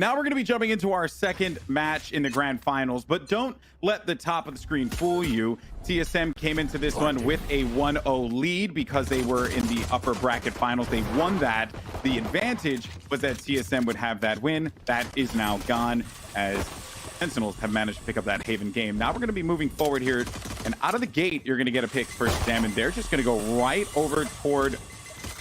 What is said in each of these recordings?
Now we're going to be jumping into our second match in the grand finals, but don't let the top of the screen fool you. TSM came into this one with a 1-0 lead because they were in the upper bracket finals. They won that. The advantage was that TSM would have that win. That is now gone as Sentinels have managed to pick up that Haven game. Now we're going to be moving forward here, and out of the gate, you're going to get a pick for ShahZaM, and they're just going to go right over toward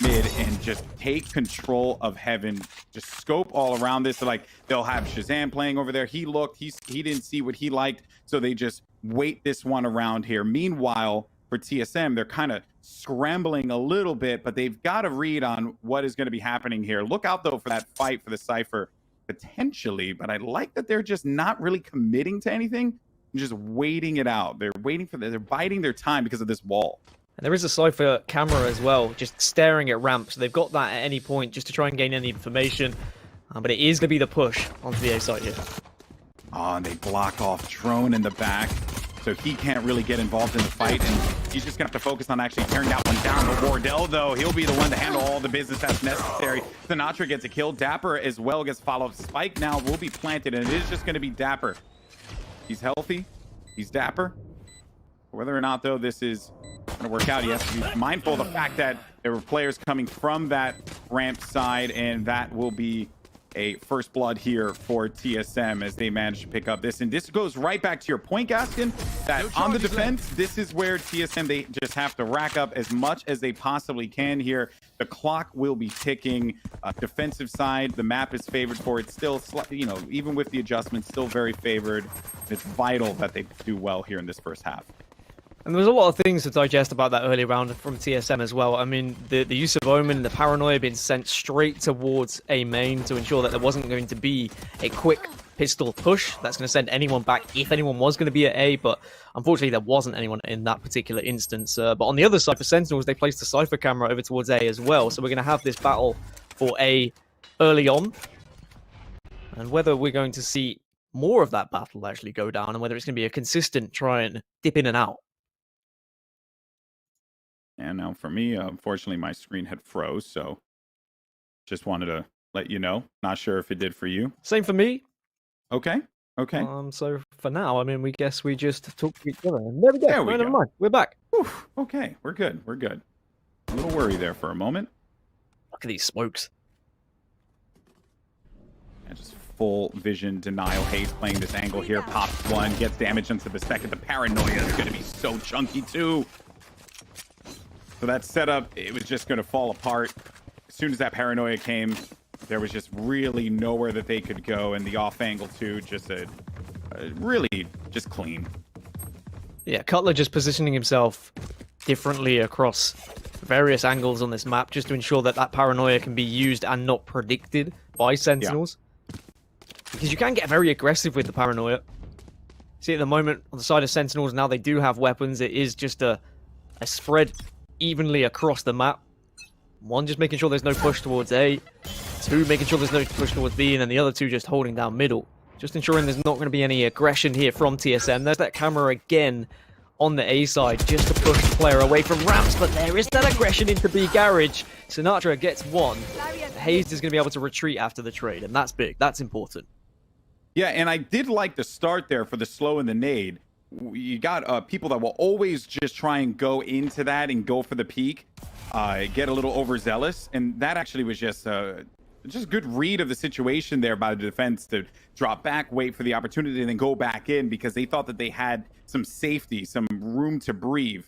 mid and just take control of Heaven. Just scope all around this. So like they'll have ShahZaM playing over there. He looked, he didn't see what he liked, so they just wait this one around here. Meanwhile, for TSM, they're kind of scrambling a little bit, but they've got a read on what is going to be happening here. Look out though for that fight for the Cypher potentially, but I like that they're just not really committing to anything, just waiting it out. They're waiting for they're biding their time because of this wall. And there is a Cypher camera as well, just staring at ramp, so they've got that at any point just to try and gain any information. But it is going to be the push onto the A site here. Oh, and they block off Drone in the back, so he can't really get involved in the fight, and he's just going to have to focus on actually tearing that one down. But Wardell, though, he'll be the one to handle all the business that's necessary. Sinatraa gets a kill. Dapr as well gets followed. Spike now will be planted, and it is just going to be Dapr. He's healthy. He's Dapr. Whether or not, though, this is going to work out, he has to be mindful of the fact that there were players coming from that ramp side, and that will be a first blood here for TSM as they manage to pick up this. And this goes right back to your point, Gaskin, that on the defense, this is where TSM, they just have to rack up as much as they possibly can here. The clock will be ticking. Defensive side, the map is favored for it. Still, you know, even with the adjustments, still very favored. It's vital that they do well here in this first half. And there was a lot of things to digest about that early round from TSM as well. I mean, the use of Omen, the paranoia being sent straight towards A main to ensure that there wasn't going to be a quick pistol push that's going to send anyone back if anyone was going to be at A, but unfortunately there wasn't anyone in that particular instance. But on the other side for Sentinels, they placed the Cypher camera over towards A as well, so we're going to have this battle for A early on. And whether we're going to see more of that battle actually go down, and whether it's going to be a consistent try and dip in and out. And now for me, unfortunately, my screen had froze, so just wanted to let you know. Not sure if it did for you. Same for me. Okay. Okay. So for now, I mean, we guess we just talk to each other. And there we go. There we go. Never mind. We're back. Whew. Okay. We're good. We're good. A little worry there for a moment. Look at these smokes. And just full vision denial. Hazed playing this angle here. Pops one, gets damage into the second. The paranoia is going to be so chunky too. So that setup, it was just going to fall apart. As soon as that paranoia came, there was just really nowhere that they could go. And the off angle too, just really just clean. Yeah, Cutler just positioning himself differently across various angles on this map just to ensure that that paranoia can be used and not predicted by Sentinels. Yeah. Because you can get very aggressive with the paranoia. See, at the moment, on the side of Sentinels, now they do have weapons. It is just a spread evenly across the map. One, just making sure there's no push towards A. Two, making sure there's no push towards B. And then the other two just holding down middle. Just ensuring there's not going to be any aggression here from TSM. There's that camera again on the A side just to push the player away from ramps. But there is that aggression into B garage. Sinatraa gets one. Hazed is going to be able to retreat after the trade. And that's big. That's important. Yeah, and I did like the start there for the slow and the nade. You got people that will always just try and go into that and go for the peak, get a little overzealous, and that actually was just good read of the situation there by the defense to drop back, wait for the opportunity, and then go back in because they thought that they had some safety, some room to breathe.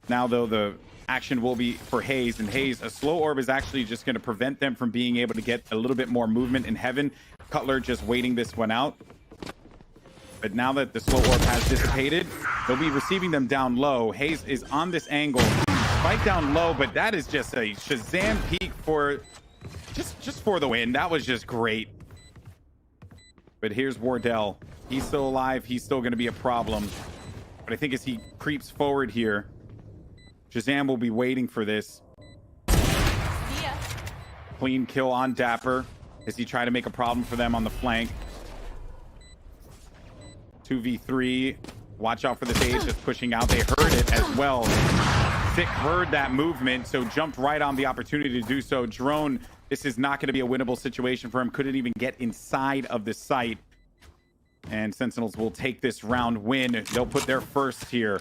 Now, though, the action will be for Hazed, and Hazed, a slow orb is actually just going to prevent them from being able to get a little bit more movement in Heaven. Cutler just waiting this one out. But now that the slow orb has dissipated, they'll be receiving them down low. Hazed is on this angle. Fight down low, but that is just a ShahZaM peak for just for the win. That was just great. But here's Wardell. He's still alive. He's still going to be a problem. But I think as he creeps forward here, ShahZaM will be waiting for this. Yeah. Clean kill on Dapr as he tried to make a problem for them on the flank. 2v3. Watch out for the Faze just pushing out. They heard it as well. Sick heard that movement, so jumped right on the opportunity to do so. Drone This is not going to be a winnable situation for him. Couldn't even get inside of the site. And Sentinels will take this round win. They'll put their first here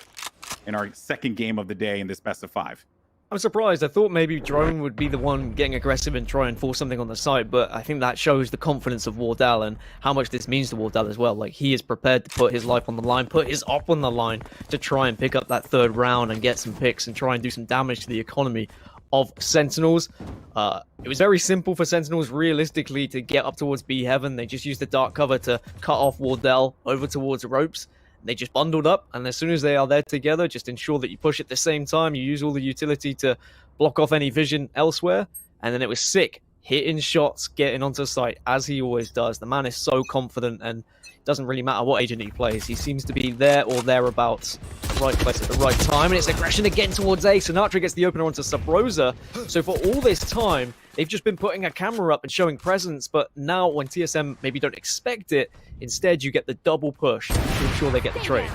in our second game of the day in this best of 5. I'm surprised. I thought maybe Drone would be the one getting aggressive and try and force something on the site, but I think that shows the confidence of Wardell and how much this means to Wardell as well. Like, he is prepared to put his life on the line, put his op on the line to try and pick up that third round and get some picks and try and do some damage to the economy of Sentinels. It was very simple for Sentinels realistically to get up towards B Heaven. They just used the dark cover to cut off Wardell over towards ropes. They just bundled up, and as soon as they are there together, just ensure that you push at the same time. You use all the utility to block off any vision elsewhere, and then it was sick. Hitting shots, getting onto site, as he always does. The man is so confident, and it doesn't really matter what agent he plays. He seems to be there or thereabouts, the right place at the right time, and it's aggression again towards A. Sinatraa gets the opener onto Subroza. So for all this time, they've just been putting a camera up and showing presence, but now when TSM maybe don't expect it, instead you get the double push to ensure they get the trade.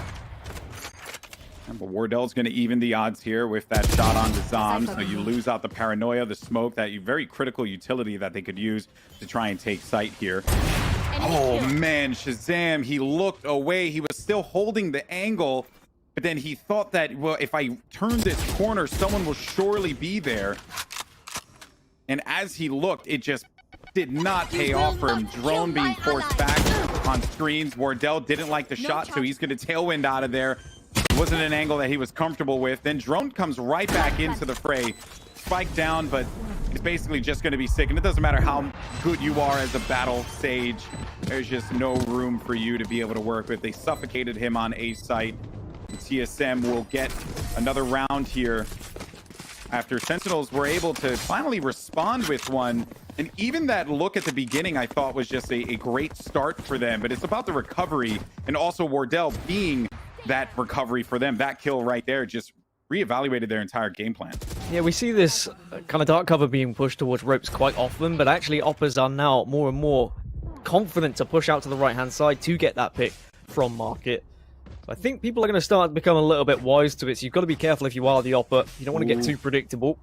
But Wardell's going to even the odds here with that shot on the Zombs. So you lose out the paranoia, the smoke, that very critical utility that they could use to try and take sight here. Oh man, ShahZaM, he looked away. He was still holding the angle, but then he thought that, well, if I turn this corner, someone will surely be there. And as he looked, it just did not pay off for him. Drone being forced back on screens. Wardell didn't like the shot, so he's going to tailwind out of there. It wasn't an angle that he was comfortable with. Then Drone comes right back into the fray. Spike down, but it's basically just going to be sick. And it doesn't matter how good you are as a battle sage. There's just no room for you to be able to work with. They suffocated him on A site. The TSM will get another round here after Sentinels were able to finally respond with one. And even that look at the beginning, I thought was just a great start for them. But it's about the recovery, and also Wardell being that recovery for them. That kill right there just reevaluated their entire game plan. Yeah, we see this kind of dark cover being pushed towards ropes quite often, but actually Oppers are now more and more confident to push out to the right-hand side to get that pick from Market. So I think people are going to start to become a little bit wise to it, so you've got to be careful if you are the Opper. You don't want to get too predictable.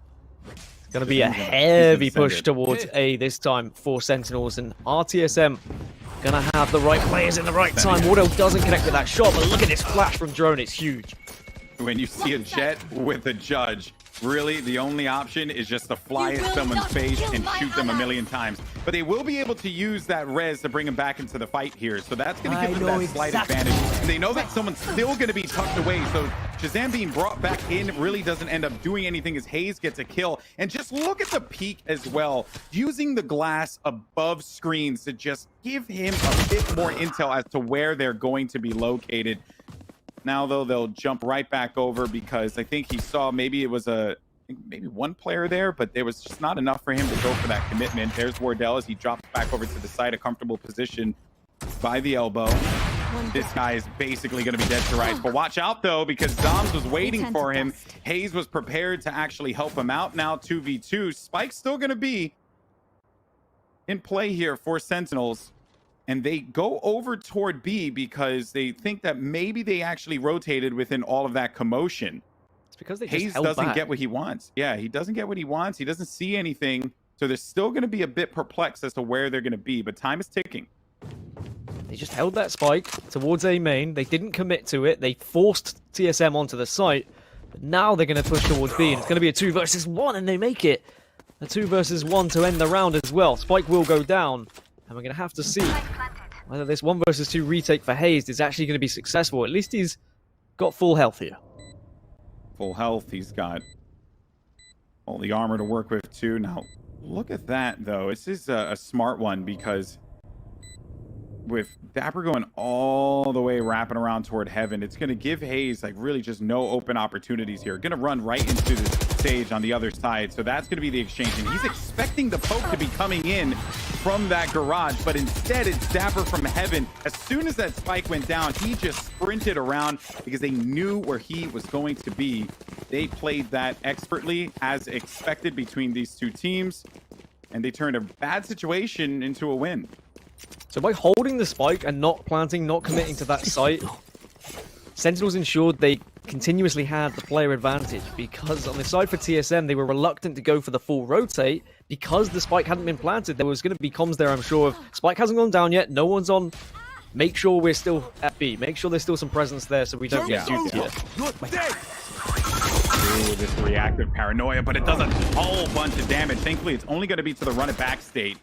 It's going to be a heavy push towards A this time for Sentinels, and RTSM going to have the right players in the right time. Wardell doesn't connect with that shot, but look at this flash from Drone. It's huge. When you see a jet with a judge, really the only option is just to fly at someone's face and shoot them a million times. But they will be able to use that res to bring them back into the fight here. So that's going to give them that slight advantage. And they know that someone's still going to be tucked away. So ShahZaM being brought back in really doesn't end up doing anything as Hazed gets a kill. And just look at the peak as well. Using the glass above screens to just give him a bit more intel as to where they're going to be located. Now, though, they'll jump right back over because I think he saw maybe it was maybe one player there, but there was just not enough for him to go for that commitment. There's Wardell as he drops back over to the side, a comfortable position by the elbow. This guy is basically going to be dead to rights. But watch out, though, because Zombs was waiting for him. Hayes was prepared to actually help him out. Now 2v2. Spike's still going to be in play here for Sentinels. And they go over toward B because they think that maybe they actually rotated within all of that commotion. It's because they just Hayes held doesn't back. get what he wants. Yeah, he doesn't get what he wants. He doesn't see anything. So they're still going to be a bit perplexed as to where they're going to be. But time is ticking. They just held that spike towards A main. They didn't commit to it. They forced TSM onto the site. But now they're going to push towards B. And it's going to be a 2 versus 1. And they make it. A 2 versus 1 to end the round as well. Spike will go down. And we're going to have to see whether this 1 versus 2 retake for Hazed is actually going to be successful. At least he's got full health here. Full health. He's got all the armor to work with, too. Now, look at that, though. This is a smart one because with Dapr going all the way wrapping around toward heaven, it's going to give Hayes like really just no open opportunities here. Going to run right into the stage on the other side. So that's going to be the exchange. And he's expecting the poke to be coming in from that garage, but instead it's Dapr from heaven. As soon as that spike went down, he just sprinted around because they knew where he was going to be. They played that expertly as expected between these two teams, and they turned a bad situation into a win. So by holding the spike and not planting, not committing to that site, Sentinels ensured they continuously had the player advantage, because on the side for TSM, they were reluctant to go for the full rotate because the spike hadn't been planted. There was going to be comms there, I'm sure, of spike hasn't gone down yet, no one's on. Make sure we're still at B. Make sure there's still some presence there so we don't get duped here. Ooh, this reactive paranoia, but it does a whole bunch of damage. Thankfully, it's only going to be to the run it back state.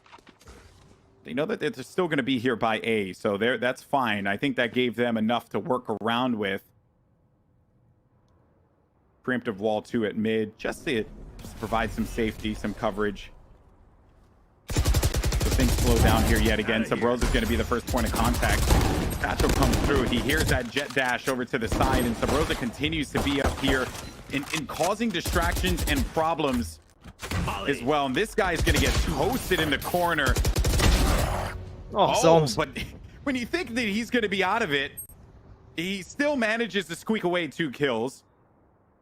They know that they're still going to be here by A, so that's fine. I think that gave them enough to work around with. Preemptive wall 2 at mid, just to provide some safety, some coverage. So things slow down here yet again. Subroza is going to be the first point of contact. Sinatraa comes through. He hears that jet dash over to the side, and Subroza continues to be up here in causing distractions and problems as well. And this guy is going to get toasted in the corner. Oh, Zombs. But when you think that he's going to be out of it, he still manages to squeak away 2 kills.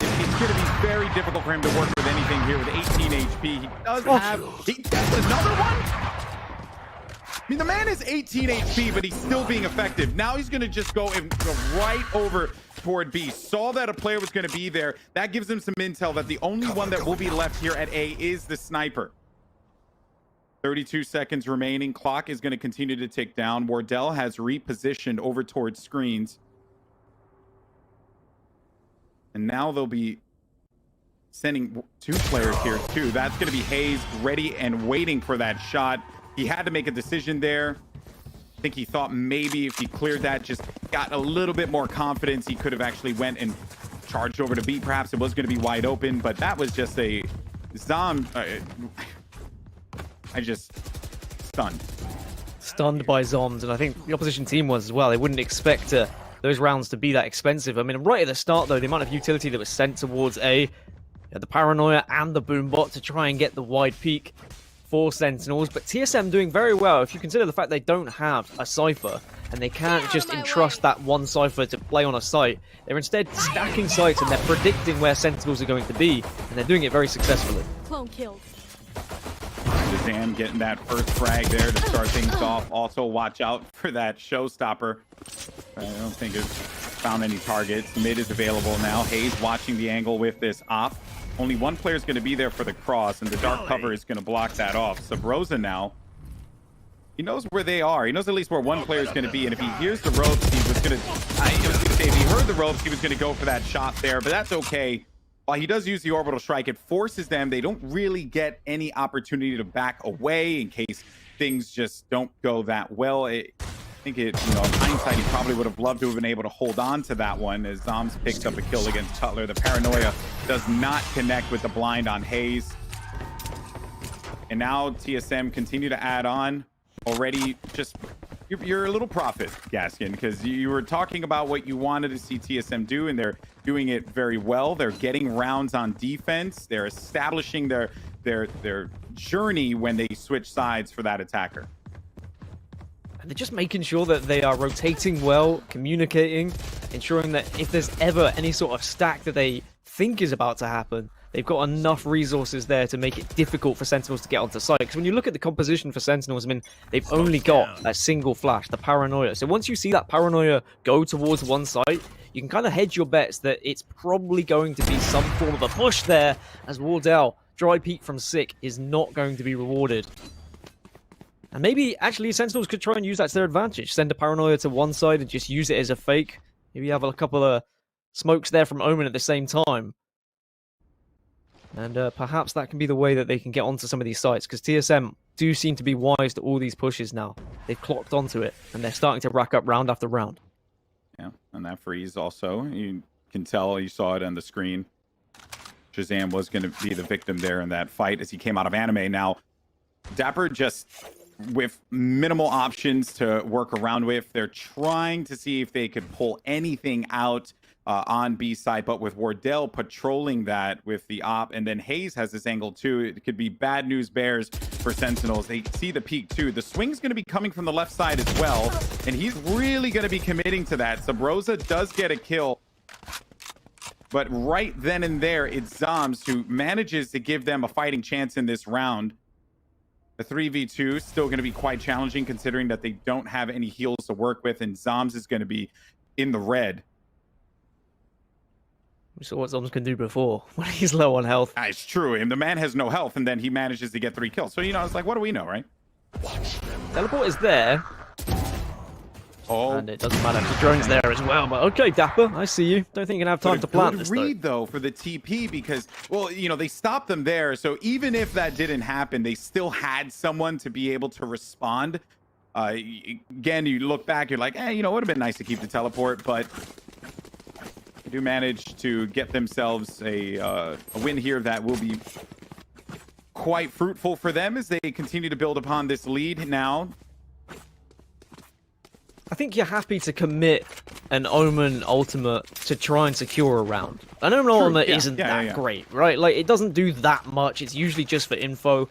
It's going to be very difficult for him to work with anything here with 18 HP. He does have... That's another one? I mean, the man is 18 HP, but he's still being effective. Now he's going to just go right over toward B. Saw that a player was going to be there. That gives him some intel that the only one that will be left here at A is the sniper. 32 seconds remaining. Clock is going to continue to tick down. Wardell has repositioned over towards screens. And now they'll be sending 2 players here too. That's going to be Hazed, ready and waiting for that shot. He had to make a decision there. I think he thought maybe if he cleared that, just got a little bit more confidence, he could have actually went and charged over to B. Perhaps it was going to be wide open, but that was just a Zom. I just stunned. Stunned by Zombs, and I think the opposition team was as well. They wouldn't expect those rounds to be that expensive. I mean, right at the start, though, the amount of utility that was sent towards A, the paranoia and the boombot to try and get the wide peak for Sentinels, but TSM doing very well if you consider the fact they don't have a Cypher and they can't just entrust that one Cypher to play on a site. They're instead stacking sites and they're predicting where Sentinels are going to be, and they're doing it very successfully. Clone killed. ShahZaM getting that first frag there to start things off. Also, watch out for that showstopper. I don't think it's found any targets. Mid is available now. Hazed watching the angle with this op. Only one player is going to be there for the cross, and the dark cover is going to block that off. Subroza now, he knows where they are. He knows at least where one player is going to be, and if he hears the ropes, he was going to... if he heard the ropes, he was going to go for that shot there, but that's okay. While he does use the orbital strike, it forces them. They don't really get any opportunity to back away in case things just don't go that well. I think in hindsight, he probably would have loved to have been able to hold on to that one as Zombs picks up a kill against Cutler. The paranoia does not connect with the blind on Hazed. And now TSM continue to add on. Already just... You're a little prophet, Gaskin, because you were talking about what you wanted to see TSM do, and they're doing it very well. They're getting rounds on defense. They're establishing their journey when they switch sides for that attacker. And they're just making sure that they are rotating well, communicating, ensuring that if there's ever any sort of stack that they think is about to happen, they've got enough resources there to make it difficult for Sentinels to get onto site. Because when you look at the composition for Sentinels, I mean, they've only got a single flash, the paranoia. So once you see that paranoia go towards one site, you can kind of hedge your bets that it's probably going to be some form of a push there, as Wardell, dry peek from Sick, is not going to be rewarded. And maybe, actually, Sentinels could try and use that to their advantage. Send a paranoia to one side and just use it as a fake. Maybe have a couple of smokes there from Omen at the same time. And perhaps that can be the way that they can get onto some of these sites, because TSM do seem to be wise to all these pushes now. They've clocked onto it, and they're starting to rack up round after round. Yeah, and that freeze also, you can tell, you saw it on the screen. ShahZaM was going to be the victim there in that fight as he came out of anime. Now, Dapr just with minimal options to work around with. They're trying to see if they could pull anything out on B side, but with Wardell patrolling that with the op, and then Hazed has this angle too. It could be bad news bears for Sentinels. They see the peak too. The swing's going to be coming from the left side as well, and he's really going to be committing to that. Subroza does get a kill, but right then and there, it's Zombs who manages to give them a fighting chance in this round. The 3v2 still going to be quite challenging considering that they don't have any heals to work with, and Zombs is going to be in the red. We saw what Zombs can do before when he's low on health. It's true. And the man has no health, and then he manages to get 3 kills. So, you know, it's like, what do we know, right? Teleport is there. Oh, And it doesn't matter if the drone's there as well. But okay, Dapr, I see you. Don't think you can have time to plant this, good read, though, for the TP because, well, you know, they stopped them there. So even if that didn't happen, they still had someone to be able to respond. Again, you look back, you're like, you know, it would have been nice to keep the teleport, but they do manage to get themselves a win here that will be quite fruitful for them as they continue to build upon this lead now. I think you're happy to commit an Omen ultimate to try and secure a round. An Omen ultimate isn't that great, right? Like, it doesn't do that much. It's usually just for info.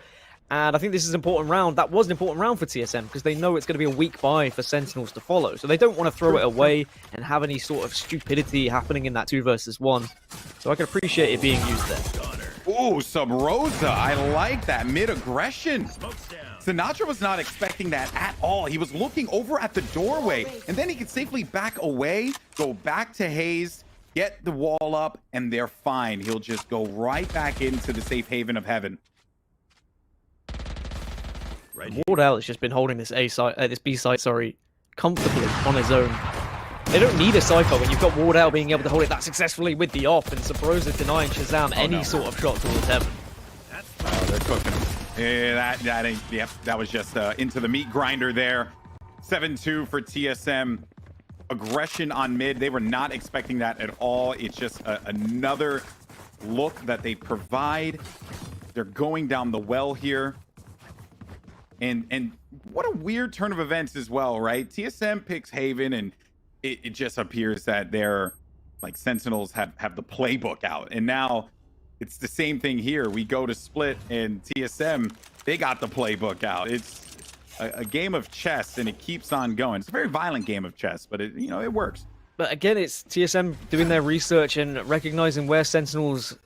And I think this is an important round. That was an important round for TSM because they know it's going to be a weak buy for Sentinels to follow. So they don't want to throw it away and have any sort of stupidity happening in that 2 versus 1. So I can appreciate it being used there. Ooh, Subroza. I like that mid-aggression. Sinatraa was not expecting that at all. He was looking over at the doorway, and then he could safely back away, go back to Hazed, get the wall up, and they're fine. He'll just go right back into the safe haven of heaven. Wardell has just been holding this this B site, comfortably on his own. They don't need a Cypher when you've got Wardell being able to hold it that successfully with the off, and Subroza denying ShahZaM any sort of shot towards heaven. Oh, they're cooking him. Yeah, that ain't. Yep, that was just into the meat grinder there. 7-2 for TSM. Aggression on mid. They were not expecting that at all. It's just another look that they provide. They're going down the well here. And what a weird turn of events as well, right? TSM picks Haven, and it just appears that they're like Sentinels have the playbook out. And now it's the same thing here. We go to split, and TSM, they got the playbook out. It's a game of chess, and it keeps on going. It's a very violent game of chess, but it, you know, it works. But again, it's TSM doing their research and recognizing where Sentinels,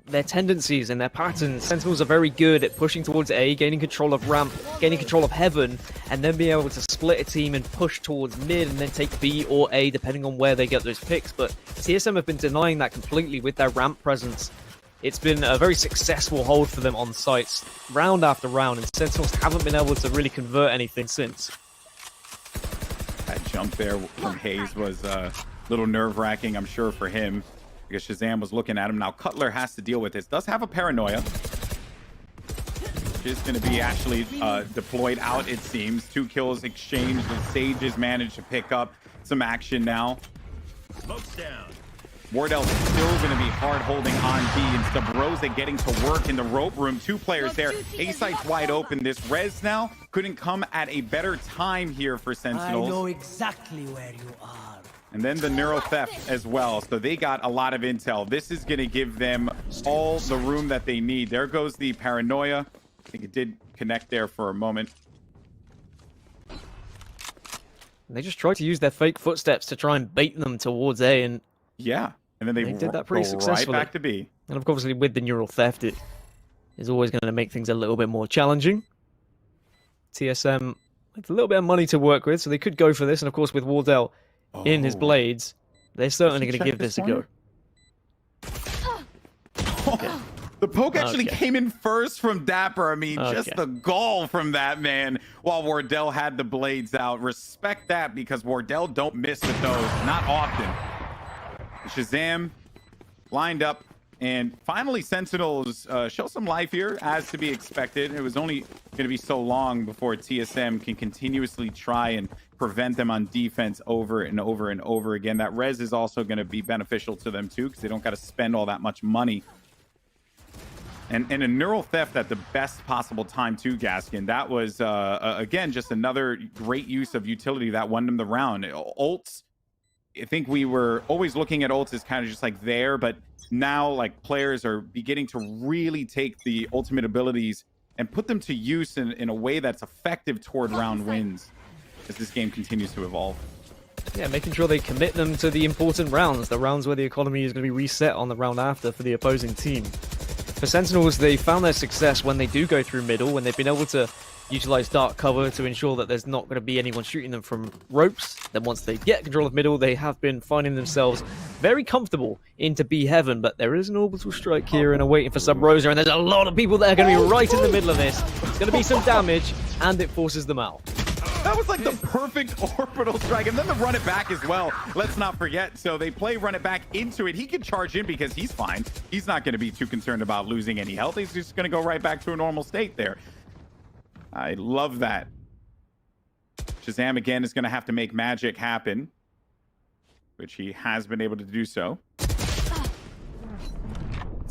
their tendencies and their patterns. Sentinels are very good at pushing towards A, gaining control of ramp, gaining control of heaven, and then being able to split a team and push towards mid and then take B or A depending on where they get those picks. But TSM have been denying that completely with their ramp presence. It's been a very successful hold for them on sites, round after round, and Sentinels haven't been able to really convert anything since. That jump there from Hazed was a little nerve-wracking, I'm sure, for him. Because ShahZaM was looking at him. Now Cutler has to deal with this. Does have a paranoia. Which is going to be actually deployed out, it seems. 2 kills exchanged. The Sages managed to pick up some action now. Smoke's down. Wardell's still going to be hard holding on B, and Subroza getting to work in the rope room. 2 players there. A site's wide open. This res now couldn't come at a better time here for Sentinels. I know exactly where you are. And then the neural theft as well. So they got a lot of intel. This is going to give them all the room that they need. There goes the paranoia. I think it did connect there for a moment. They just tried to use their fake footsteps to try and bait them towards A, and yeah, and then they did that pretty successfully. Right back to B. And of course, with the neural theft, it is always going to make things a little bit more challenging. TSM with a little bit of money to work with, so they could go for this. And of course, with Wardell in his blades, they're certainly going to give this a go. Okay. The poke actually came in first from Dapr. I mean, just the gall from that man while Wardell had the blades out. Respect that, because Wardell don't miss with those. Not often. ShahZaM lined up. And finally, Sentinels show some life here, as to be expected. It was only going to be so long before TSM can continuously try and prevent them on defense over and over and over again. That res is also going to be beneficial to them, too, because they don't got to spend all that much money. And a neural theft at the best possible time, too, Gaskin. That was, again, just another great use of utility that won them the round. Ults, I think we were always looking at ults as kind of just like there, but now like players are beginning to really take the ultimate abilities and put them to use in a way that's effective toward round wins as this game continues to evolve. Yeah, making sure they commit them to the important rounds, the rounds where the economy is going to be reset on the round after for the opposing team. For Sentinels, they found their success when they do go through middle, when they've been able to utilize dark cover to ensure that there's not going to be anyone shooting them from ropes. Then once they get control of middle, they have been finding themselves very comfortable into B heaven, but there is an orbital strike here and awaiting for Subroza, and there's a lot of people that are going to be right in the middle of this. It's going to be some damage, and it forces them out. That was like the perfect orbital strike, and then the run it back as well. Let's not forget. So they play run it back into it. He can charge in because he's fine. He's not going to be too concerned about losing any health. He's just going to go right back to a normal state there. I love that. ShahZaM again is going to have to make magic happen, which he has been able to do so. It's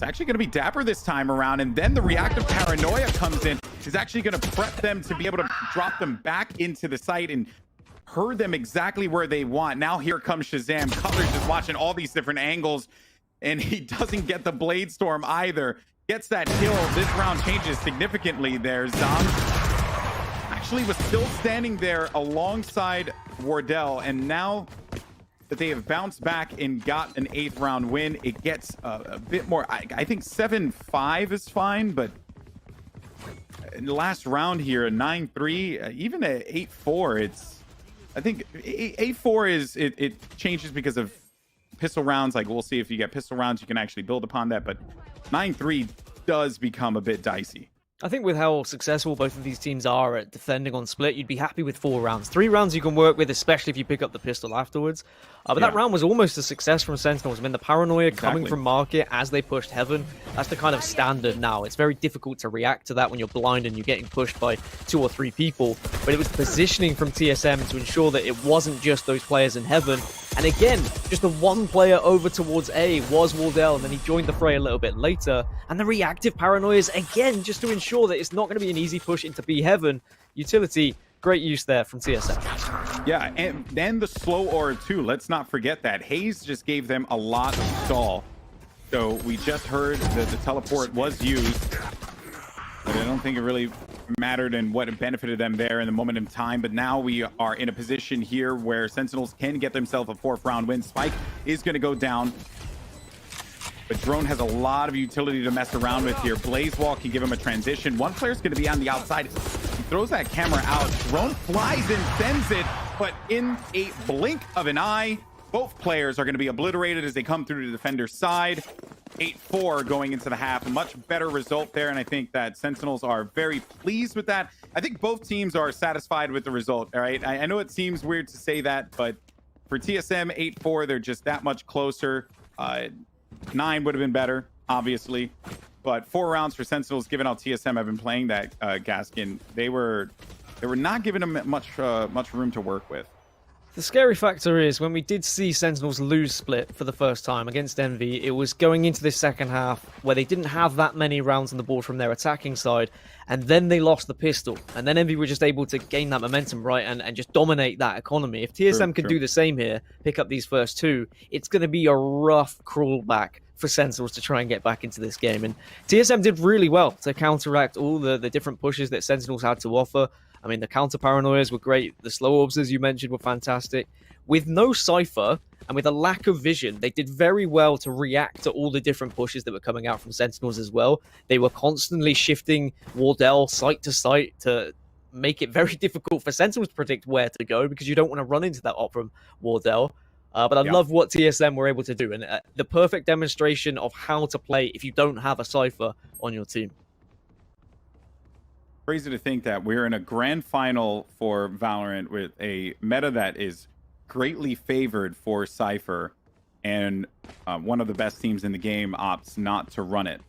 actually going to be Dapr this time around, and then the reactive paranoia comes in. He's actually going to prep them to be able to drop them back into the site and herd them exactly where they want. Now here comes ShahZaM. Cutler's just watching all these different angles, and he doesn't get the Blade Storm either. Gets that kill. This round changes significantly there. Zombs actually was still standing there alongside Wardell, and now that they have bounced back and got an 8th round win, it gets a bit more. I think 7-5 is fine, but in the last round here, a 9-3, even a 8-4, it's, I think 8-4 is, it changes because of pistol rounds. Like, we'll see if you get pistol rounds, you can actually build upon that, but 9-3 does become a bit dicey. I think with how successful both of these teams are at defending on split, you'd be happy with 4 rounds. 3 rounds you can work with, especially if you pick up the pistol afterwards. But that round was almost a success from Sentinels. I mean, the paranoia coming from market as they pushed heaven, that's the kind of standard now. It's very difficult to react to that when you're blind and you're getting pushed by 2 or 3 people. But it was the positioning from TSM to ensure that it wasn't just those players in heaven. And again, just the one player over towards A was Wardell, and then he joined the fray a little bit later. And the reactive paranoias, again, just to ensure that it's not going to be an easy push into B heaven. Utility, great use there from TSM. Yeah, and then the slow aura too. Let's not forget that. Hazed just gave them a lot of stall. So we just heard that the teleport was used, but I don't think it really mattered and what benefited them there in the moment in time. But now we are in a position here where Sentinels can get themselves a 4th round win. Spike is going to go down, but Drone has a lot of utility to mess around with here. Blaze Wall can give him a transition. One player's going to be on the outside. He throws that camera out. Drone flies in, sends it, but in a blink of an eye, both players are going to be obliterated as they come through to the defender's side. 8-4 going into the half. A much better result there, and I think that Sentinels are very pleased with that. I think both teams are satisfied with the result, all right? I know it seems weird to say that, but for TSM, 8-4, they're just that much closer. 9 would have been better, obviously. But 4 rounds for Sentinels, given how TSM have been playing that, Gaskin, they were not giving them much room to work with. The scary factor is when we did see Sentinels lose split for the first time against Envy, it was going into this second half where they didn't have that many rounds on the board from their attacking side, and then they lost the pistol, and then Envy were just able to gain that momentum, right, and just dominate that economy. If TSM can do the same here, pick up these first 2, it's going to be a rough crawl back for Sentinels to try and get back into this game, and TSM did really well to counteract all the different pushes that Sentinels had to offer. I mean, the counter paranoias were great. The slow orbs, as you mentioned, were fantastic. With no Cypher and with a lack of vision, they did very well to react to all the different pushes that were coming out from Sentinels as well. They were constantly shifting Wardell site to site to make it very difficult for Sentinels to predict where to go because you don't want to run into that op from Wardell. But I love what TSM were able to do, and the perfect demonstration of how to play if you don't have a Cypher on your team. Crazy to think that we're in a grand final for Valorant with a meta that is greatly favored for Cypher, and one of the best teams in the game opts not to run it,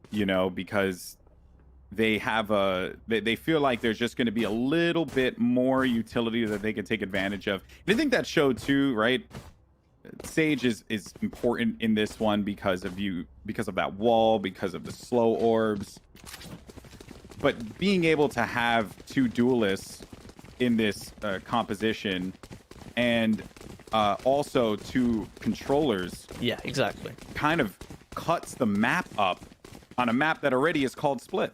you know, because they have they feel like there's just going to be a little bit more utility that they can take advantage of. And I think that showed too, right? Sage is important in this one because of that wall, because of the slow orbs. But being able to have 2 duelists in this composition and also 2 controllers, yeah, exactly, kind of cuts the map up on a map that already is called split.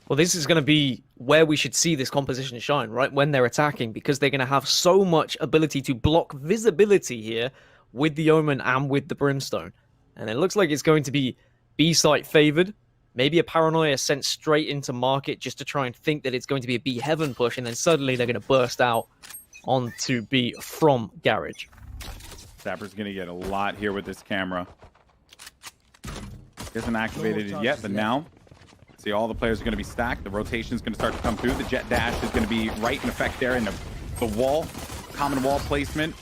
Well, this is going to be where we should see this composition shine, right? When they're attacking, because they're going to have so much ability to block visibility here with the Omen and with the Brimstone. And it looks like it's going to be B-site favored, maybe a paranoia sent straight into market just to try and think that it's going to be a B heaven push, and then suddenly they're going to burst out onto B from garage. Dapr's going to get a lot here with this camera. He hasn't activated it yet, but now see all the players are going to be stacked. The rotation is going to start to come through. The jet dash is going to be right in effect there in the wall, common wall placement.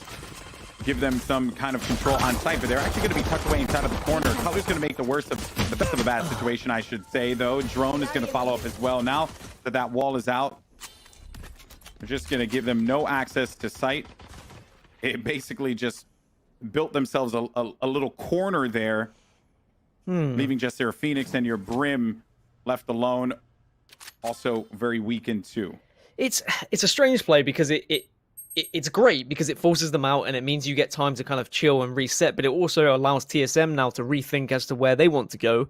Give them some kind of control on site, but they're actually going to be tucked away inside of the corner. Color's going to make the best of a bad situation, I should say, though. Drone is going to follow up as well. Now that that wall is out, we're just going to give them no access to site. It basically just built themselves a little corner there, leaving just their Phoenix and your Brim left alone. Also very weakened too. It's a strange play because it's great because it forces them out and it means you get time to kind of chill and reset, but it also allows TSM now to rethink as to where they want to go,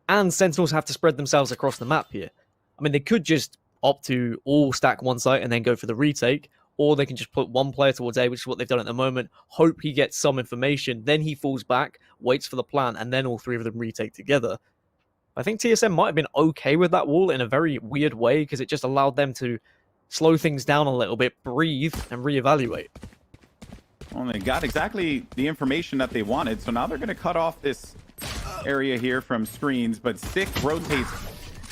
and Sentinels have to spread themselves across the map here. I mean, they could just opt to all stack one site and then go for the retake, or they can just put one player towards A, which is what they've done at the moment, hope he gets some information, then he falls back, waits for the plan, and then all three of them retake together. I think TSM might have been okay with that wall in a very weird way because it just allowed them to slow things down a little bit, breathe, and reevaluate. Well, they got exactly the information that they wanted, so now they're going to cut off this area here from screens, but Sick rotates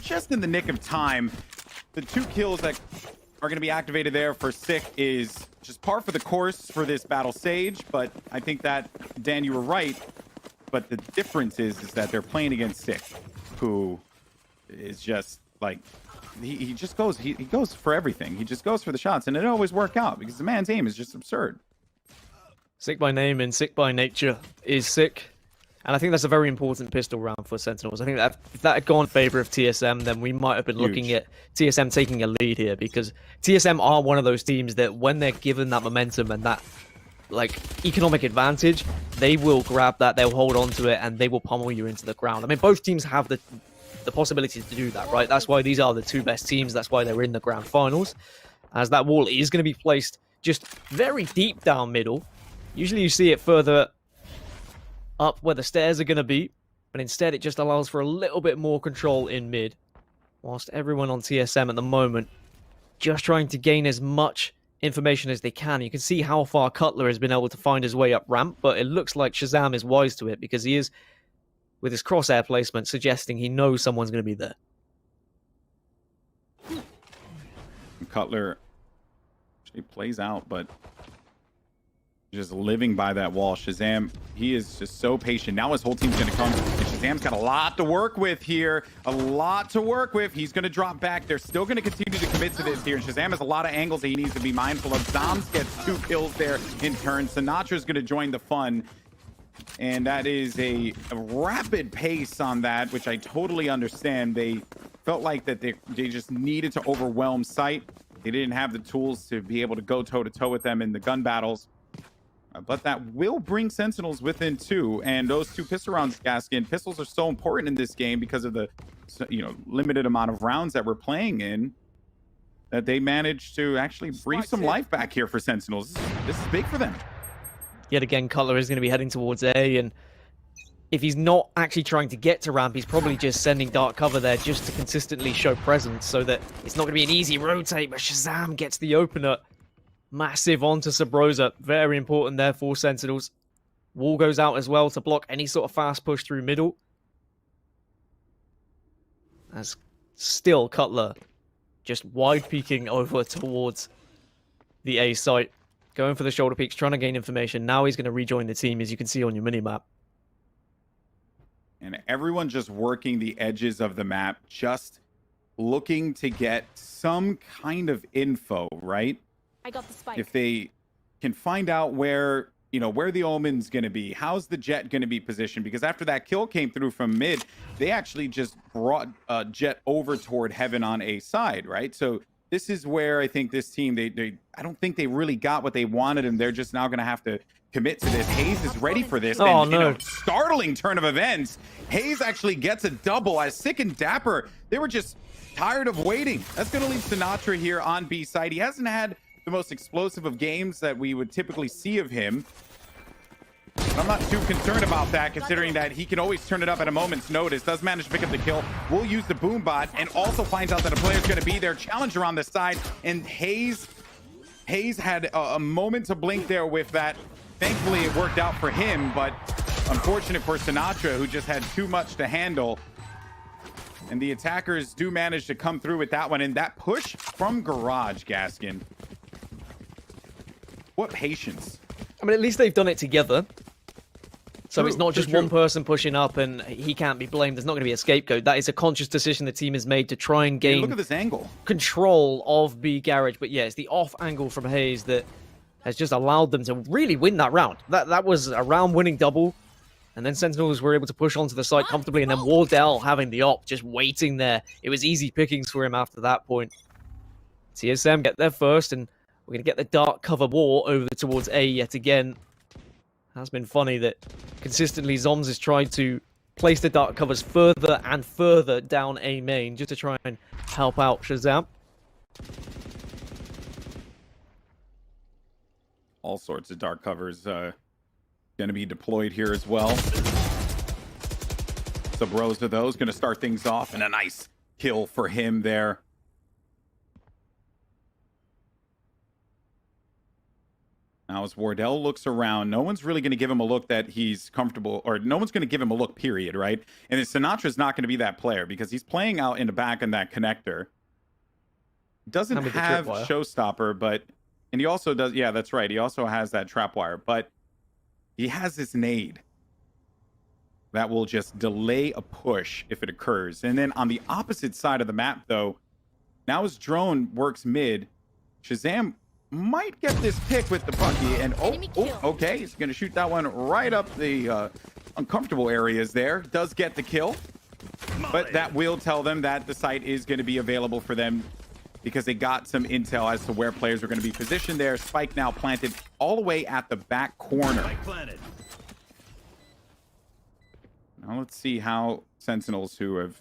just in the nick of time. The 2 kills that are going to be activated there for Sick is just par for the course for this battle stage, but I think that, Dan, you were right, but the difference is that they're playing against Sick, who is just like, he just goes, he goes for everything. He just goes for the shots, and it always work out because the man's aim is just absurd. Sick by name and sick by nature is Sick. And I think that's a very important pistol round for Sentinels. I think that if that had gone in favor of TSM, then we might have been looking at TSM taking a lead here, because TSM are one of those teams that when they're given that momentum and that like economic advantage, they will grab that, they'll hold on to it, and they will pummel you into the ground. I mean, both teams have the possibility to do that, right? That's why these are the 2 best teams. That's why they're in the grand finals, as that wall is going to be placed just very deep down middle. Usually you see it further up where the stairs are going to be, but instead it just allows for a little bit more control in mid, whilst everyone on TSM at the moment just trying to gain as much information as they can. You can see how far Cutler has been able to find his way up ramp, but it looks like ShahZaM is wise to it because he is, with his crosshair placement, suggesting he knows someone's going to be there. Cutler actually plays out, but just living by that wall. ShahZaM, he is just so patient. Now his whole team's going to come, and ShahZaM's got a lot to work with here. A lot to work with. He's going to drop back. They're still going to continue to commit to this here. And ShahZaM has a lot of angles that he needs to be mindful of. Zombs gets 2 kills there in turn. Sinatra's going to join the fun. And that is a rapid pace on that, which I totally understand. They felt like that they just needed to overwhelm site. They didn't have the tools to be able to go toe-to-toe with them in the gun battles. But that will bring Sentinels within 2, and those 2 pistol rounds, Gaskin. Pistols are so important in this game because of the, limited amount of rounds that we're playing in, that they managed to actually breathe some life back here for Sentinels. This is big for them. Yet again, Cutler is going to be heading towards A, and if he's not actually trying to get to ramp, he's probably just sending dark cover there just to consistently show presence so that it's not going to be an easy rotate, but ShahZaM gets the opener. Massive onto Subroza. Very important there for Sentinels. Wall goes out as well to block any sort of fast push through middle. As still Cutler just wide peeking over towards the A site. Going for the shoulder peaks, trying to gain information. Now he's going to rejoin the team, as you can see on your minimap. And everyone just working the edges of the map, just looking to get some kind of info, right? I got the spike. If they can find out where, where the Omen's going to be, how's the Jet going to be positioned? Because after that kill came through from mid, they actually just brought Jet over toward Heaven on A side, right? So this is where I think this team, I don't think they really got what they wanted, and they're just now going to have to commit to this. Hazed is ready for this. Oh, and, no. Startling turn of events. Hazed actually gets a double as Sick and Dapr, they were just tired of waiting. That's going to leave Sinatraa here on B side. He hasn't had the most explosive of games that we would typically see of him. I'm not too concerned about that, considering that he can always turn it up at a moment's notice. Does manage to pick up the kill. Will use the boom bot, and also finds out that a player's going to be there. Challenger on the side, and Hazed had a moment to blink there with that. Thankfully, it worked out for him, but unfortunate for Sinatraa, who just had too much to handle. And the attackers do manage to come through with that one. And that push from Garage, Gaskin. What patience. I mean, at least they've done it together. So True, it's not just true. one person pushing up and he can't be blamed. There's not going to be a scapegoat. That is a conscious decision the team has made to try and gain Look at this angle. control of B Garage. But yeah, it's the off angle from Hazed that has just allowed them to really win that round. That was a round-winning double. And then Sentinels were able to push onto the site comfortably, and then Wardell having the op, just waiting there. It was easy pickings for him after that point. TSM get there first, and we're going to get the dark cover war over towards A yet again. Has been funny that consistently Zombs has tried to place the dark covers further and further down A main, just to try and help out ShahZaM. All sorts of dark covers going to be deployed here as well. Subroza, though, is going to start things off, and a nice kill for him there. Now, as Wardell looks around, no one's really going to give him a look that he's comfortable, or no one's going to give him a look, period, right? And then Sinatra's not going to be that player because he's playing out in the back in that connector. Doesn't have Showstopper, but... And he also does... Yeah, that's right. He also has that trapwire, but he has this nade that will just delay a push if it occurs. And then on the opposite side of the map, though, now his drone works mid. ShahZaM might get this pick with the Bucky, and okay, he's gonna shoot that one right up the uncomfortable areas there. Does get the kill, but that will tell them that the site is going to be available for them because they got some intel as to where players are going to be positioned there. Spike now planted all the way at the back corner. Now let's see how Sentinels, who have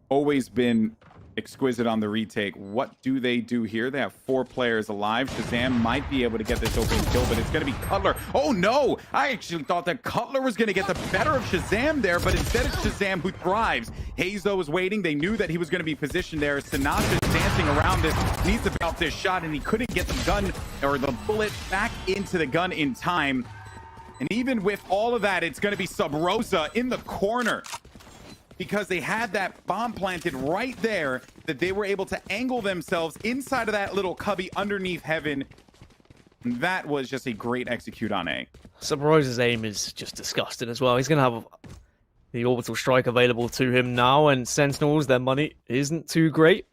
always been exquisite on the retake, what do they do here? They have 4 players alive. ShahZaM might be able to get this open kill, but it's going to be Cutler. Oh no! I actually thought that Cutler was going to get the better of ShahZaM there, but instead it's ShahZaM who thrives. Hazed, though, was waiting. They knew that he was going to be positioned there. Sinatraa dancing around this, needs to bounce this shot, and he couldn't get the gun or the bullet back into the gun in time. And even with all of that, it's going to be Subroza in the corner, because they had that bomb planted right there that they were able to angle themselves inside of that little cubby underneath heaven. And that was just a great execute on A. Subroza's aim is just disgusting as well. He's going to have the orbital strike available to him now, and Sentinels, their money isn't too great.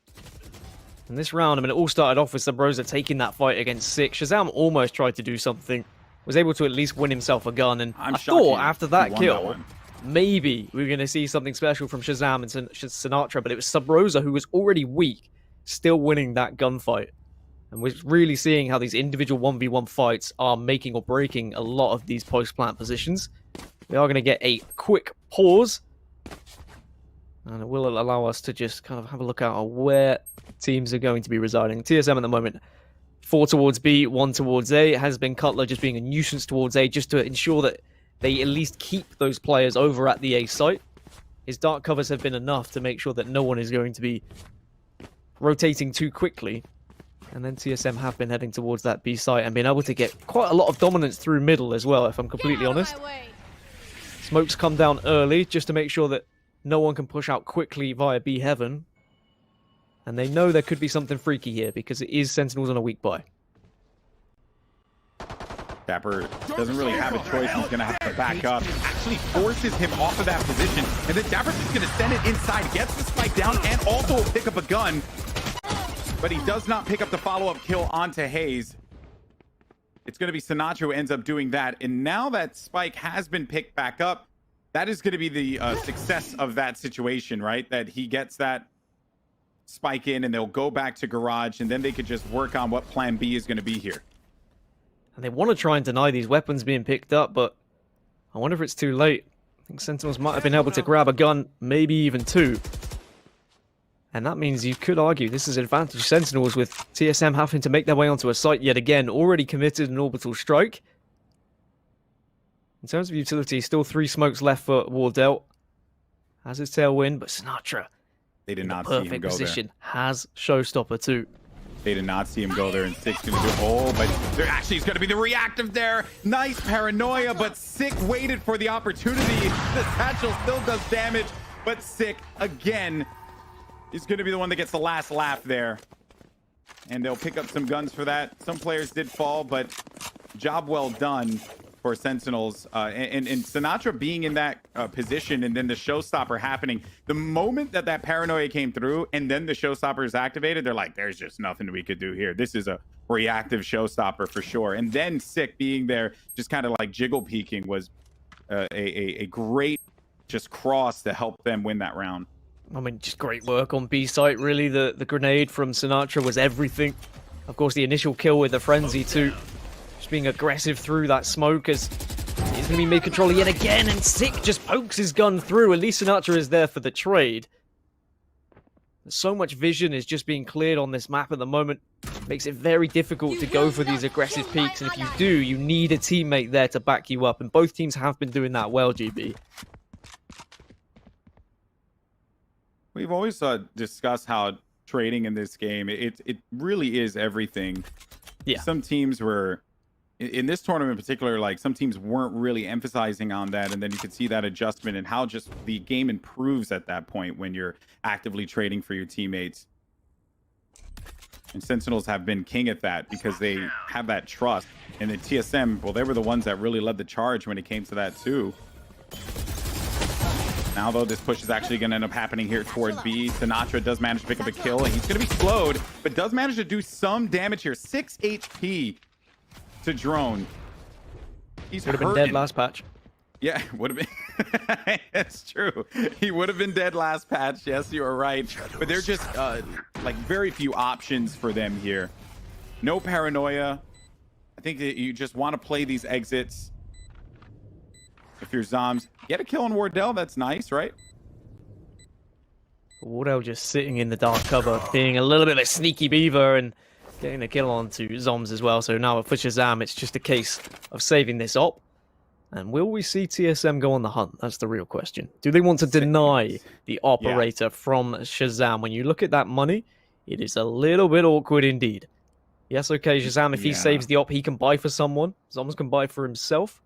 In this round, I mean, it all started off with Subroza taking that fight against 6. ShahZaM almost tried to do something, was able to at least win himself a gun, and I thought after that kill, maybe we were going to see something special from ShahZaM and Sinatraa, but it was Subroza, who was already weak, still winning that gunfight. And we're really seeing how these individual 1v1 fights are making or breaking a lot of these post-plant positions. We are going to get a quick pause, and it will allow us to just kind of have a look at where teams are going to be residing. TSM at the moment, 4 towards B, 1 towards A. It has been Cutler just being a nuisance towards A, just to ensure that they at least keep those players over at the A site. His dark covers have been enough to make sure that no one is going to be rotating too quickly. And then TSM have been heading towards that B site and been able to get quite a lot of dominance through middle as well, if I'm completely honest. Smokes come down early just to make sure that no one can push out quickly via B heaven. And they know there could be something freaky here because it is Sentinels on a weak buy. Dapr doesn't really have a choice. He's going to have to back up. Actually forces him off of that position. And then Dapr's just going to send it inside. Gets the spike down and also will pick up a gun. But he does not pick up the follow-up kill onto Hazed. It's going to be Sinatraa who ends up doing that. And now that spike has been picked back up, that is going to be the success of that situation, right? That he gets that spike in and they'll go back to garage, and then they could just work on what plan B is going to be here. And they want to try and deny these weapons being picked up, but I wonder if it's too late. I think Sentinels might have been able to grab a gun, maybe even 2. And that means you could argue this is advantage Sentinels, with TSM having to make their way onto a site yet again, already committed an orbital strike. In terms of utility, still 3 smokes left for Wardell. Has his tailwind, but Sinatraa, They did in the not see him perfect go position, has Showstopper too. They did not see him go there, and Sick's gonna do. Oh, but there actually is gonna be the reactive there. Nice paranoia, but Sick waited for the opportunity. The satchel still does damage, but Sick again is gonna be the one that gets the last laugh there. And they'll pick up some guns for that. Some players did fall, but job well done for Sentinels. And Sinatraa being in that position, and then the showstopper happening. The moment that paranoia came through and then the showstopper is activated, they're like, there's just nothing we could do here. This is a reactive showstopper for sure. And then Sick being there, just kind of like jiggle peeking, was a great just cross to help them win that round. I mean, just great work on B site, really. The grenade from Sinatraa was everything. Of course, the initial kill with the frenzy too. Just being aggressive through that smoke as he's going to be mid-controller yet again, and Sick just pokes his gun through. At least Sinatraa is there for the trade. So much vision is just being cleared on this map at the moment. Makes it very difficult to go for these aggressive peaks, and if you do, you need a teammate there to back you up, and both teams have been doing that well, GB. We've always discussed how trading in this game, it really is everything. Yeah. Some teams were, in this tournament in particular, like some teams weren't really emphasizing on that, and then you could see that adjustment and how just the game improves at that point when you're actively trading for your teammates. And Sentinels have been king at that because they have that trust. And the TSM, well, they were the ones that really led the charge when it came to that too. Now, though, this push is actually going to end up happening here toward B. Sinatraa does manage to pick up a kill, and he's going to be slowed, but does manage to do some damage here. 6 HP to Drone. He's would have been dead last patch. Yeah, would have been. That's true. He would have been dead last patch. Yes, you are right. But they're just like very few options for them here. No paranoia. I think that you just want to play these exits. If you're Zombs, get a kill on Wardell. That's nice, right? Wardell just sitting in the dark cover, being a little bit of a sneaky beaver and getting a kill onto Zombs as well. So now for ShahZaM, it's just a case of saving this op. And will we see TSM go on the hunt? That's the real question. Do they want to deny the operator from ShahZaM? When you look at that money, it is a little bit awkward indeed. Yes, okay, ShahZaM, if he saves the op, he can buy for someone. Zombs can buy for himself.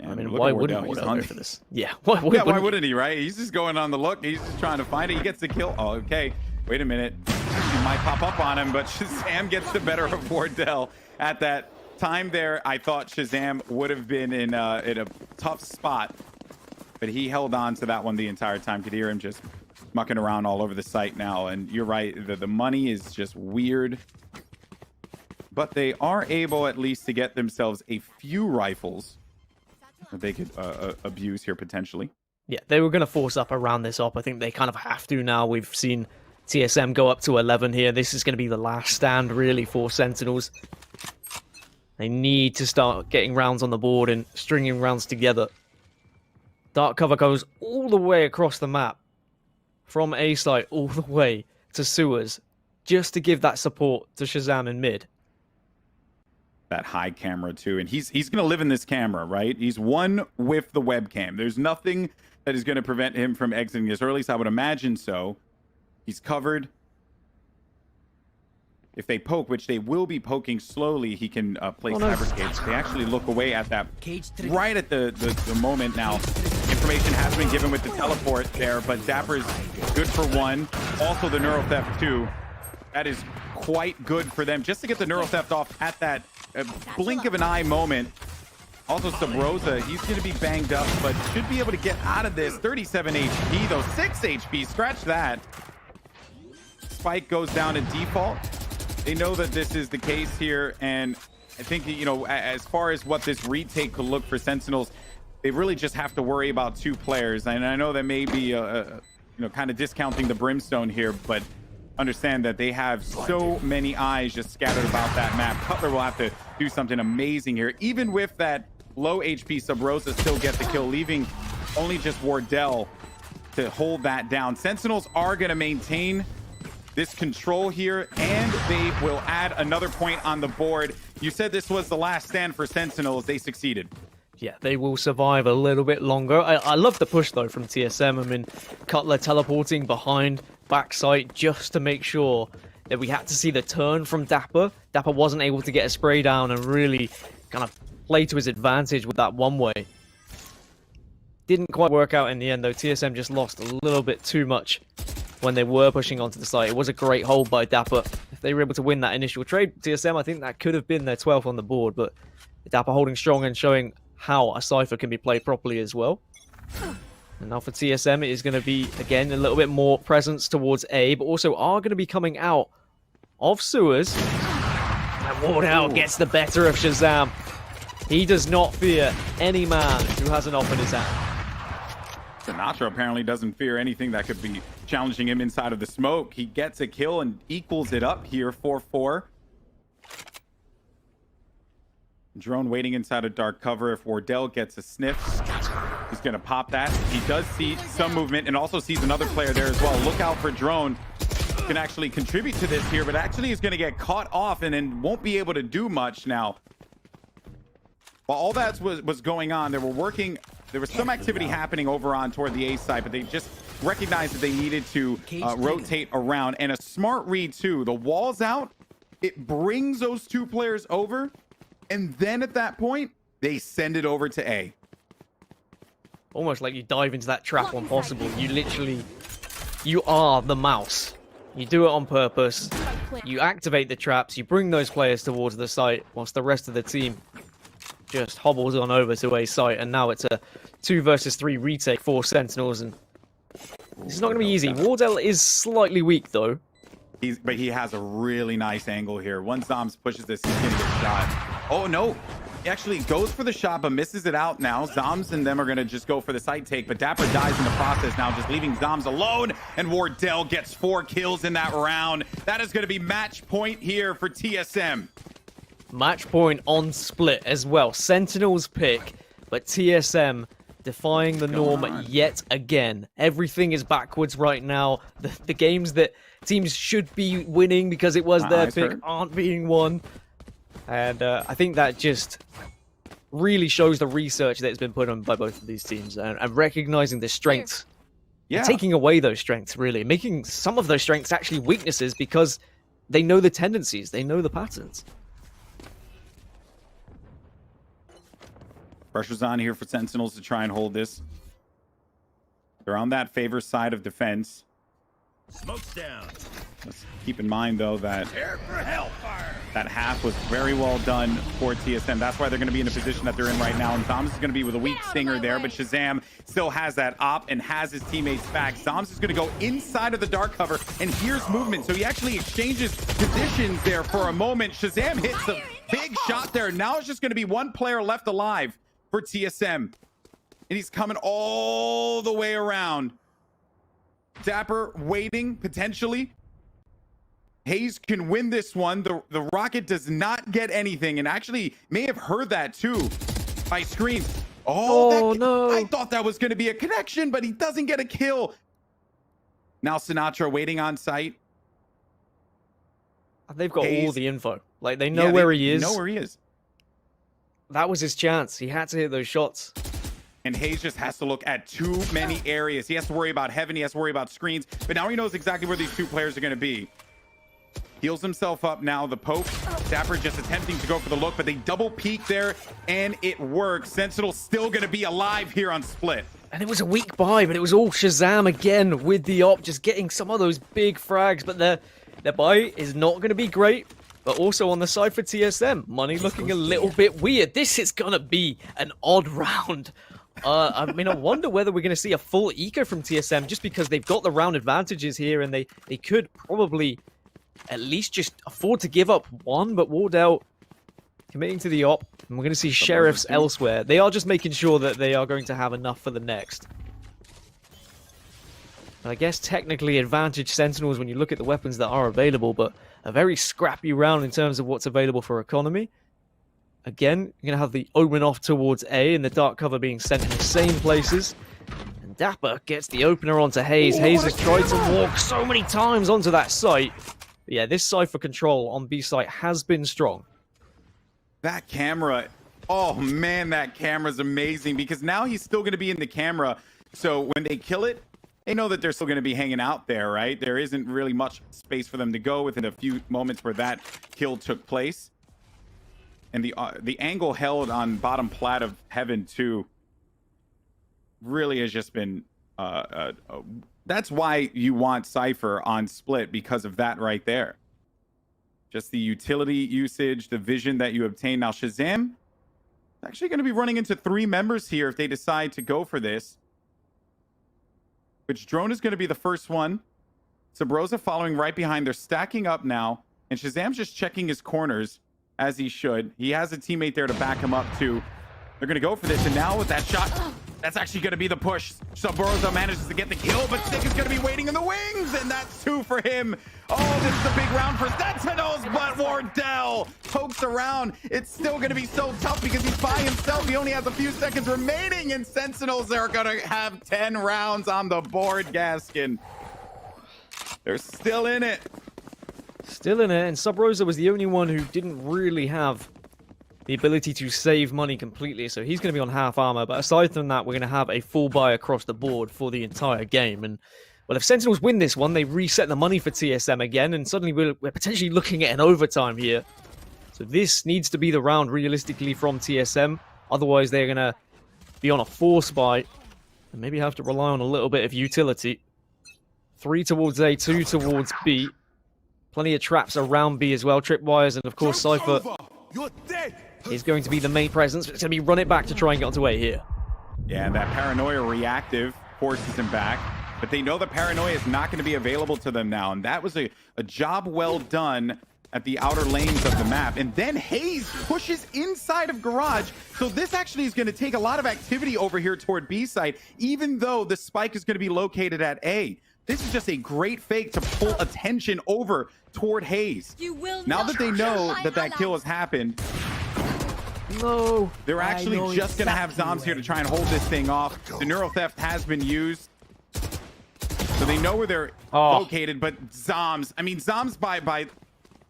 And I mean, why wouldn't Wardell go for this? Yeah, why wouldn't he, right? He's just going on the look. He's just trying to find it. He gets the kill. Oh, okay. Wait a minute. He might pop up on him, but ShahZaM gets the better of Wardell at that time there. I thought ShahZaM would have been in a tough spot, but he held on to that one the entire time. Could hear him just mucking around all over the site now. And you're right. The money is just weird, but they are able at least to get themselves a few rifles that they could abuse here potentially. Yeah, they were going to force up around this op. I think they kind of have to now. We've seen TSM go up to 11 here. This is going to be the last stand really for Sentinels. They need to start getting rounds on the board and stringing rounds together. Dark cover goes all the way across the map, from A site all the way to sewers, just to give that support to ShahZaM in mid. That high camera too, and he's gonna live in this camera, right? He's one with the webcam. There's nothing that is gonna prevent him from exiting this, or at least I would imagine so. He's covered. If they poke, which they will be poking slowly, he can place fabricates. They actually look away at that right at the moment now. Information has been given with the teleport there, but Dapr is good for one. Also the Neuro Theft too. That is quite good for them, just to get the Neuro Theft off at that blink of an eye moment. Also Subroza, he's going to be banged up, but should be able to get out of this. 37 HP though, 6 HP, scratch that. Spike goes down to default. They know that this is the case here, and I think, you know, as far as what this retake could look for Sentinels, they really just have to worry about 2 players. And I know that may be, you know, kind of discounting the Brimstone here, but understand that they have so many eyes just scattered about that map. Cutler will have to do something amazing here. Even with that low HP, Subroza still get the kill, leaving only just Wardell to hold that down. Sentinels are going to maintain this control here, and they will add another point on the board. You said this was the last stand for Sentinels. They succeeded. Yeah, they will survive a little bit longer. I love the push, though, from TSM. I mean, Cutler teleporting behind backside just to make sure that we had to see the turn from Dapr. Dapr wasn't able to get a spray down and really kind of play to his advantage with that one-way. Didn't quite work out in the end, though. TSM just lost a little bit too much when they were pushing onto the site. It was a great hold by Dapr. If they were able to win that initial trade, TSM, I think that could have been their 12th on the board, but Dapr holding strong and showing how a Cypher can be played properly as well. And now for TSM, it is going to be, again, a little bit more presence towards A, but also are going to be coming out of sewers. And Wardell gets the better of ShahZaM. He does not fear any man who has an op in his hand. Sinatraa apparently doesn't fear anything that could be challenging him inside of the smoke. He gets a kill and equals it up here, 4-4. Drone waiting inside of dark cover. If Wardell gets a sniff, he's going to pop that. He does see some movement and also sees another player there as well. Look out for Drone. Can actually contribute to this here, but actually is going to get caught off and then won't be able to do much now. While all that was going on, there was some activity happening over on toward the A side, but they just recognized that they needed to rotate around. And a smart read too. The wall's out. It brings those two players over. And then at that point, they send it over to A. Almost like you dive into that trap when possible. You are the mouse. You do it on purpose. You activate the traps. You bring those players towards the site whilst the rest of the team just hobbles on over to A site. And now it's a 2 versus 3 retake for Sentinels. And this is not going to be easy. Wardell is slightly weak, though. But he has a really nice angle here. Once Zombs pushes this, he's going to get shot. Oh, no. He actually goes for the shot, but misses it out now. Zombs and them are going to just go for the side take, but Dapr dies in the process now, just leaving Zombs alone. And Wardell gets 4 kills in that round. That is going to be match point here for TSM. Match point on split as well. Sentinels pick, but TSM defying the norm yet again. Everything is backwards right now. The games that teams should be winning because it was their pick aren't being won. And I think that just really shows the research that's been put on by both of these teams and recognizing the strengths. Yeah. Taking away those strengths, really. Making some of those strengths actually weaknesses because they know the tendencies. They know the patterns. Pressure's on here for Sentinels to try and hold this. They're on that favor side of defense. Smoke's down. Let's keep in mind, though, that that half was very well done for TSM. That's why they're going to be in the position that they're in right now. And Zombs is going to be with a weak stinger there, but ShahZaM still has that op and has his teammates back. Zombs is going to go inside of the dark cover, and here's movement. So he actually exchanges positions there for a moment. ShahZaM hits a big shot there. Now it's just going to be one player left alive for TSM. And he's coming all the way around. Dapr waiting, potentially. Hazed can win this one. The Rocket does not get anything, and actually may have heard that too by screams. Oh no. I thought that was going to be a connection, but he doesn't get a kill. Now Sinatraa waiting on site. They've got all the info. Like, they know where he is. Know where he is. That was his chance. He had to hit those shots. And Hazed just has to look at too many areas. He has to worry about heaven. He has to worry about screens. But now he knows exactly where these two players are going to be. Heals himself up now. The poke. Dapr just attempting to go for the look, but they double peek there, and it works. Sentinel's still going to be alive here on split. And it was a weak buy, but it was all ShahZaM again with the op, just getting some of those big frags. But their buy is not going to be great. But also on the side for TSM, money looking a little bit weird. This is going to be an odd round. I mean, I wonder whether we're going to see a full eco from TSM just because they've got the round advantages here and they could probably at least just afford to give up one. But Wardell committing to the op, and we're going to see sheriffs elsewhere. They are just making sure that they are going to have enough for the next. And I guess technically advantage Sentinels when you look at the weapons that are available, but a very scrappy round in terms of what's available for economy. Again, you're going to have the omen off towards A and the dark cover being sent in the same places. And Dapr gets the opener onto Hazed. Hazed has tried to walk so many times onto that site. But yeah, this Cypher control on B site has been strong. That camera, oh man, that camera's amazing because now he's still going to be in the camera. So when they kill it, they know that they're still going to be hanging out there, right? There isn't really much space for them to go within a few moments where that kill took place. And the angle held on bottom plat of Heaven 2 really has just been... that's why you want Cypher on split, because of that right there. Just the utility usage, the vision that you obtain. Now, ShahZaM actually going to be running into 3 members here if they decide to go for this. Which drone is going to be the first one. Subroza following right behind. They're stacking up now. And ShahZaM's just checking his corners, as he should. He has a teammate there to back him up, too. They're going to go for this. And now with that shot... That's actually going to be the push. Subroza manages to get the kill, but Sick is going to be waiting in the wings, and that's 2 for him. Oh, this is a big round for Sentinels, but Wardell pokes around. It's still going to be so tough because he's by himself. He only has a few seconds remaining, and Sentinels are going to have 10 rounds on the board, Gaskin. They're still in it. Still in it, and Subroza was the only one who didn't really have the ability to save money completely, so he's going to be on half armor. But aside from that, we're going to have a full buy across the board for the entire game. And well, if Sentinels win this one, they reset the money for TSM again, and suddenly we're potentially looking at an overtime here. So this needs to be the round realistically from TSM. Otherwise, they're going to be on a force buy and maybe have to rely on a little bit of utility. 3 towards A, 2 towards B. Plenty of traps around B as well, tripwires, and of course Cypher is going to be the main presence. It's going to be run it back to try and get onto A here. Yeah, and that paranoia reactive forces him back, but they know the paranoia is not going to be available to them now, and that was a job well done at the outer lanes of the map. And then Hazed pushes inside of Garage, so this actually is going to take a lot of activity over here toward B site, even though the spike is going to be located at A. This is just a great fake to pull attention over toward Hazed. Now that they know that that kill has happened, no, they're actually just going to have Zombs here to try and hold this thing off. The Neuro Theft has been used, so they know where they're located, but Zombs, I mean, Zombs by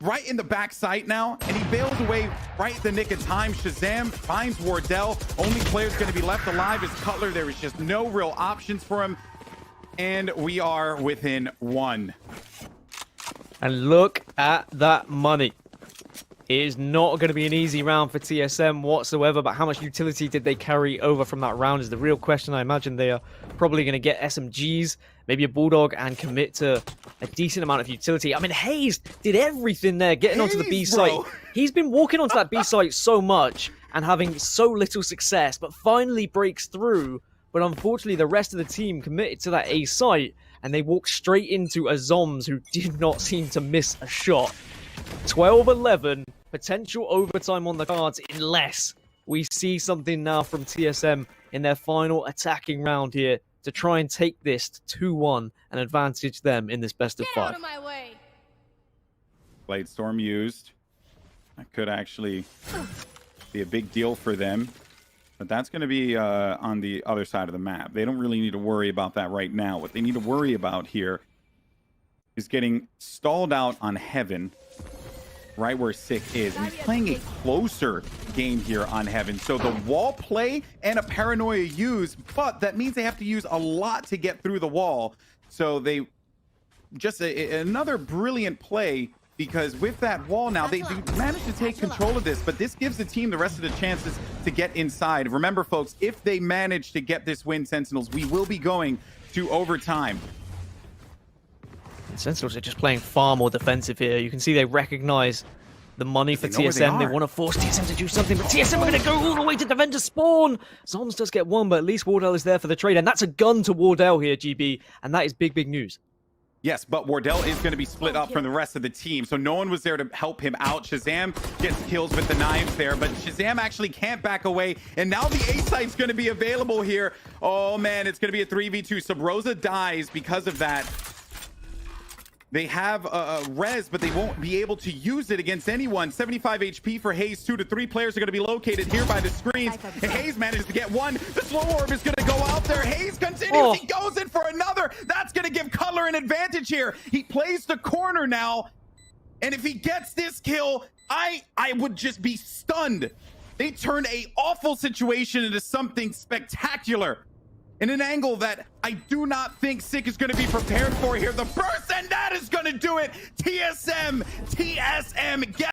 right in the back site now, and he bails away right at the nick of time. ShahZaM finds Wardell. Only player's going to be left alive is Cutler. There is just no real options for him, and we are within 1. And look at that money. It is not going to be an easy round for TSM whatsoever, but how much utility did they carry over from that round is the real question. I imagine they are probably going to get SMGs, maybe a Bulldog, and commit to a decent amount of utility. I mean, Hazed did everything there, getting onto the B site. He's been walking onto that B site so much and having so little success, but finally breaks through. But unfortunately, the rest of the team committed to that A site, and they walked straight into a Zombs who did not seem to miss a shot. 12-11, potential overtime on the cards unless we see something now from TSM in their final attacking round here to try and take this to 2-1 and advantage them in this best of 5. Get out of my way. Blade Storm used. That could actually be a big deal for them. But that's going to be on the other side of the map. They don't really need to worry about that right now. What they need to worry about here is getting stalled out on Heaven, right where Sick is. And he's playing a closer game here on Heaven. So the wall play and a paranoia use, but that means they have to use a lot to get through the wall. So they just another brilliant play, because with that wall now, they managed to take control of this, but this gives the team the rest of the chances to get inside. Remember, folks, if they manage to get this win, Sentinels, we will be going to overtime. Sentinels are just playing far more defensive here. You can see they recognize the money for TSM. They want to force TSM to do something, but TSM are going to go all the way to defend to spawn. Zombs does get one, but at least Wardell is there for the trade, and that's a gun to Wardell here, GB, and that is big, big news. Yes, but Wardell is going to be split up from the rest of the team, so no one was there to help him out. ShahZaM gets kills with the knives there, but ShahZaM actually can't back away, and now the A site's going to be available here. Oh man, it's going to be a 3v2. Subroza dies because of that. They have res, but they won't be able to use it against anyone. 75 HP for Hazed. 2 to 3 players are going to be located here by the screens. And Hazed manages to get one. The slow orb is going to go out there. Hazed continues. He goes in for another. That's going to give Cutler an advantage here. He plays the corner now. And if he gets this kill, I would just be stunned. They turned a awful situation into something spectacular. In an angle that I do not think Sick is going to be prepared for here. The burst, and that is going to do it. TSM, get